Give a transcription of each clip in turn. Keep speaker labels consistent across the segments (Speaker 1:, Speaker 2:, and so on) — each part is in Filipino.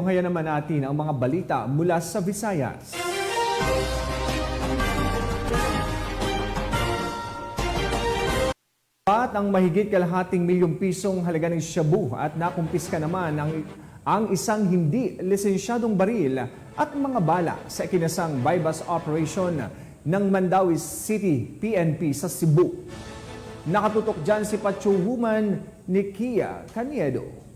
Speaker 1: Ngayon naman natin ang mga balita mula sa Visayas. At ang mahigit kalahating milyong pisong halaga ng shabu at nakumpiska naman ang isang hindi lisensyadong baril at mga bala sa ikinasang bypass operation ng Mandawi City PNP sa Cebu. Nakatutok dyan si Patrolwoman Nikia Caniedo.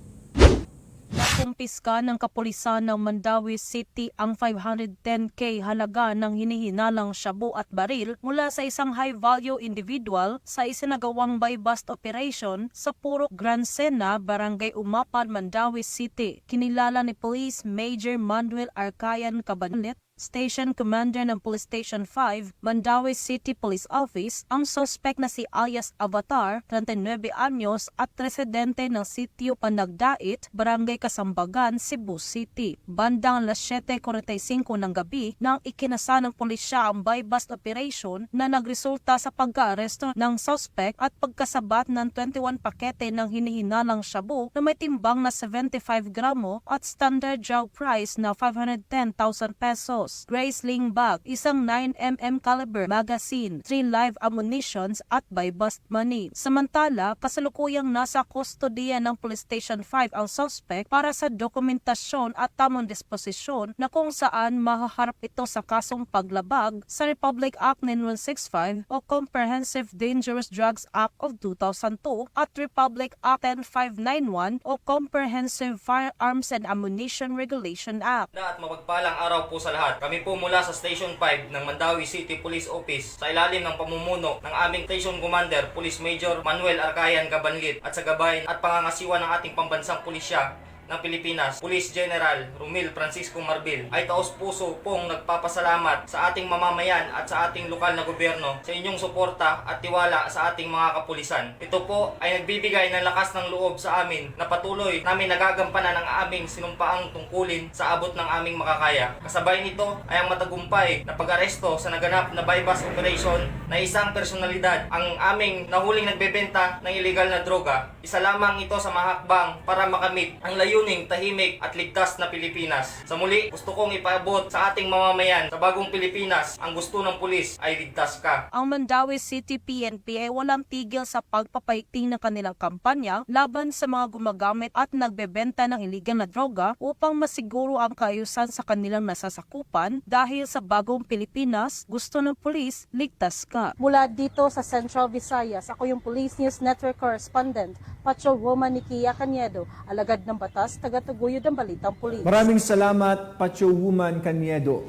Speaker 2: Nakumpiska ng kapulisan ng Mandawi City ang 510K halaga ng hinihinalang shabu at baril mula sa isang high-value individual sa isinagawang buy-bust operation sa Purok Grand Sena, Barangay Umapan, Mandawi City. Kinilala ni Police Major Manuel Arcayan Cabanlet, Station Commander ng Police Station 5, Mandawi City Police Office, ang suspect na si alias Avatar, 39 anyos at residente ng Sitio Panagdait, Barangay Kasambagan, Cebu City. Bandang alas 7:45 ng gabi nang ikinasa ng pulisya ang buy-bust operation na nagresulta sa pagka-aresto ng suspect at pagkasabat ng 21 pakete ng hinihinalang shabu na may timbang na 75 gramo at standard job price na 510,000 pesos. Gray sling bag, isang 9mm caliber magazine, 3 live ammunitions at buy-bust money. Samantala, kasalukuyang nasa kustodiya ng Police Station 5 ang suspect para sa dokumentasyon at tamang disposisyon na kung saan mahaharap ito sa kasong paglabag sa Republic Act 9165 o Comprehensive Dangerous Drugs Act of 2002 at Republic Act 10591 o Comprehensive Firearms and Ammunition Regulation Act.
Speaker 3: At mapagpalang araw po sa lahat. Kami po mula sa Station 5 ng Mandawi City Police Office sa ilalim ng pamumuno ng aming Station Commander, Police Major Manuel Arcayan Cabanlit at sa gabay at pangangasiwa ng ating pambansang pulisya ng Pilipinas, Police General Romil Francisco Marbil, ay taos-puso pong nagpapasalamat sa ating mamamayan at sa ating lokal na gobyerno sa inyong suporta at tiwala sa ating mga kapulisan. Ito po ay nagbibigay ng lakas ng loob sa amin na patuloy namin nagagampanan ang aming sinumpaang tungkulin sa abot ng aming makakaya. Kasabay nito ay ang matagumpay na pag-aresto sa naganap na buy-bust operation na isang personalidad ang aming nahuling nagbebenta ng illegal na droga. Isa lamang ito sa mahakbang para makamit ang layuning tahimik at ligtas na Pilipinas. Sa muli, gusto kong ipaabot sa ating mamamayan sa bagong Pilipinas, ang gusto ng pulis ay ligtas ka.
Speaker 2: Ang Mandawi City PNP ay walang tigil sa pagpapaigting ng kanilang kampanya laban sa mga gumagamit at nagbebenta ng iligal na droga upang masiguro ang kaayusan sa kanilang nasasakupan dahil sa bagong Pilipinas, gusto ng pulis, ligtas ka.
Speaker 4: Mula dito sa Central Visayas, ako yung Police News Network Correspondent, Patrolwoman Nikia Caniedo, alagad ng batas, taga-tuguyod ng balitang pulis.
Speaker 1: Maraming salamat, Patrolwoman Caniedo.